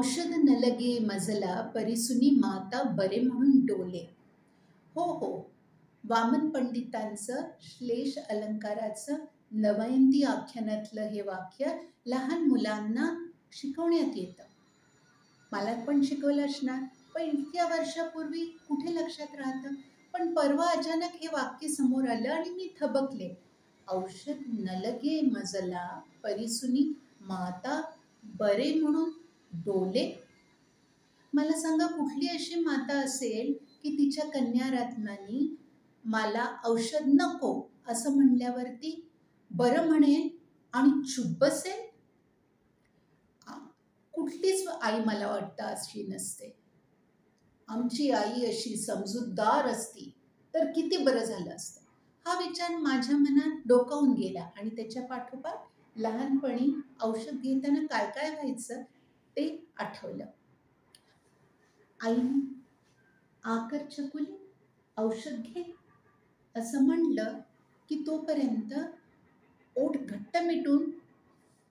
औषध न लगे मजला परिसुनी माता बरे म्हणून डोले. हो हो, वामन पंडितांचं श्लेष अलंकाराचं नवयंती आख्यानातलं हे वाक्य लहान मुलांना शिकवण्यात येतं. मला पण शिकवलं असणार, पण इतक्या वर्षापूर्वी कुठे लक्षात राहतं. पण परवा अचानक हे वाक्य समोर आलं आणि मी थबकले. औषध न लगे मजला परिसुनी माता बरे म्हणून डोले. मला सांगा, कुठली अशी माता असेल की तिच्या कन्यारत्नांनी मला औषध नको असं म्हणल्यावरती बरं म्हणेल आणि चुप बसेल? कुठलीच आई मला वाटतं अशी नसते. आमची आई अशी समजूतदार असती तर किती बरं झालं असतं. हा विचार माझ्या मनात डोकावून गेला आणि त्याच्या पाठोपाठ लहानपणी औषध घेताना काय काय व्हायचं ते आठवलं. आईने आकर चकुली औषध घे असं म्हणलं की तोपर्यंत ओठ घट्ट मिटून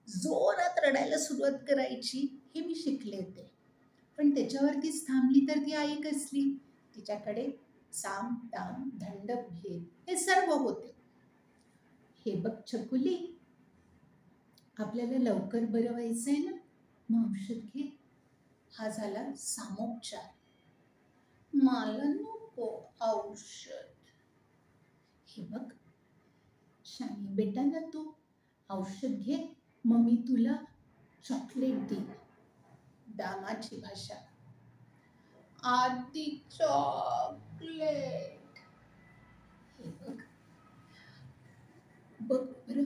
जोरात रडायला सुरुवात करायची हे मी शिकले होते. पण त्याच्यावरतीच थांबली तर ती आई कसली? तिच्याकडे साम दाम दंड भेद हे सर्व होते. हे बघ चकुली, आपल्याला लवकर बरं व्हायचंय ना, मग औषध घे. हा झाला सामोपचार. मला नको औषध. हे बघ शानी बेटा ना, तू औषध घे, मग मी तुला चॉकलेट देईन. दामाची भाषा. आधी चॉकलेट. हे बघ बघ बरं,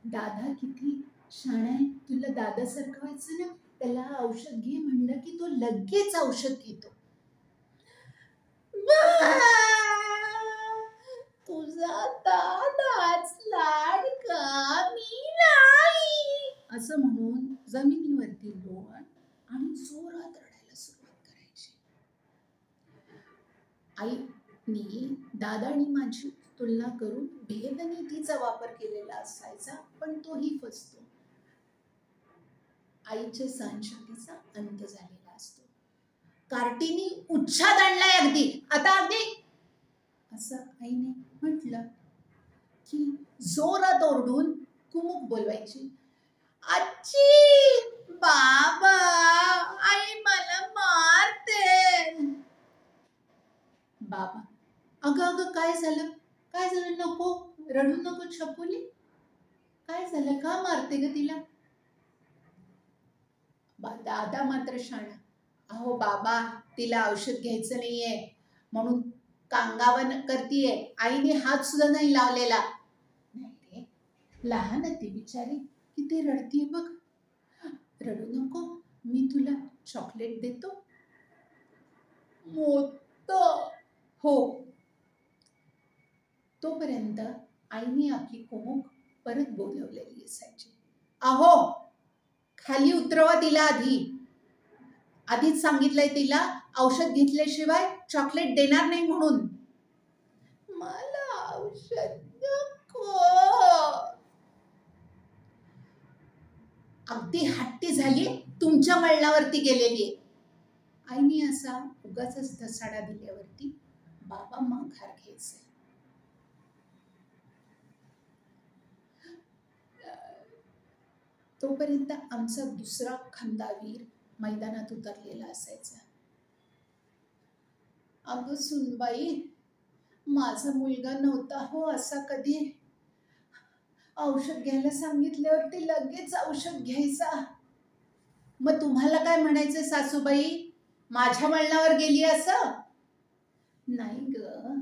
दादा किती शाणा आहे. तुला दादासारखं व्हायचं ना, त्याला औषध घे म्हणलं की तो लगेच औषध घेतो. तुझा दादाच लाडका मी नाही असं म्हणून जमिनीवरती लोळण आणि जोरात रडायला सुरुवात करायची. आईने दादा आणि माझी तुलना करून भेदनीतीचा वापर केलेला असायचा, पण तोही फसतो. आईच्या सहनशक्तीचा अंत झालेला असतो. कार्टीनी उच्छाद आणलाय अगदी, आता अगदी असं आईने म्हटलं की जोरात ओरडून कुमुक बोलवायची. आजी, बाबा, आई मला मारते. बाबा, अगं अगं काय झालं, काय झालं, नको रडू नको छकुली, काय झालं, का मारते ग तिला? दादा मात्र शाणा. अहो बाबा, तिला औषध घ्यायचं नाहीये म्हणून कांगावन करतीये. आईने हात सुद्धा नाही लावलेला. नाही रे, लहान आहे ती बिचारी, किती रडतीये बघ. रडू नको, मी तुला चॉकलेट देतो. मोठं हो. तोपर्यंत आईने आपली कोमुक परत बोलवलेली असायची. अहो, खाली उतरवा तिला. आधीच सांगितलंय तिला औषध घेतल्याशिवाय चॉकलेट देणार नाही म्हणून. मला औषध नको. अगदी हट्टी झाली, तुमच्या मळणावरती गेलेली आहे. आईने असा उगाचच धसाडा दिल्यावरती बाबा माघार घ्यायचे. तोपर्यंत आमचा दुसरा खंदावीर मैदानात उतरलेला असायचा. अगं सुनबाई, माझा मुलगा नव्हता हो असा कधी. औषध घ्यायला सांगितल्यावरती लगेच औषध घ्यायचा. मग तुम्हाला काय म्हणायचं सासूबाई, माझ्या मळणावर गेली असं? नाही ग,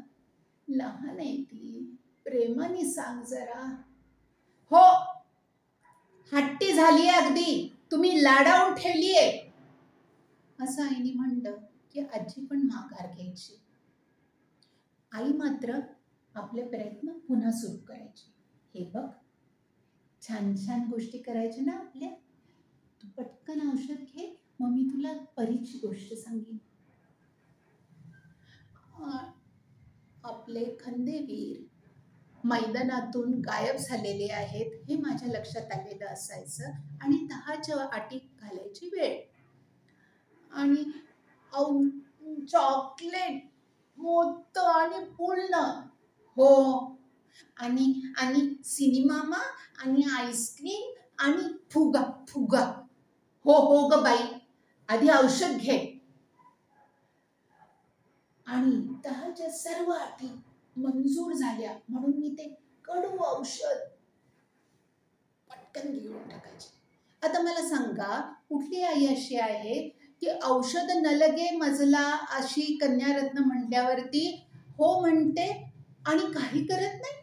लहान आहे ती, प्रेमाने सांग जरा. हो, हट्टी झालीये अगदी, तुम्ही लाडावून ठेवलीये असं आईने म्हणलं की आजी पण माघार घ्यायची. आई मात्र आपले प्रयत्न पुन्हा सुरू करायची. हे बघ, छान छान गोष्टी करायच्या ना आपल्या, तू पटकन औषध घे, मग मी तुला परीची गोष्ट सांगेन. आपले खंदेवीर मैदानातून गायब झालेले आहेत हे माझ्या लक्षात आलेलं असायचं आणि 10च्या अटी घालायची वेळ. आणि चॉकलेट मोठं आणि पूर्ण. हो. आणि आणि सिनेमामा आणि आईस्क्रीम आणि फुगा फुगा. हो हो ग बाई, आधी औषध घे. आणि 10च्या सर्व अटी मंजूर झाल्या म्हणून मी ते कडू औषध पटकन घेऊन टाकायचे. आता मला सांगा, कुठली आई अशी आहे की औषध न लगे मजला अशी कन्यारत्न म्हटल्यावरती हो म्हणते आणि काही करत नाही?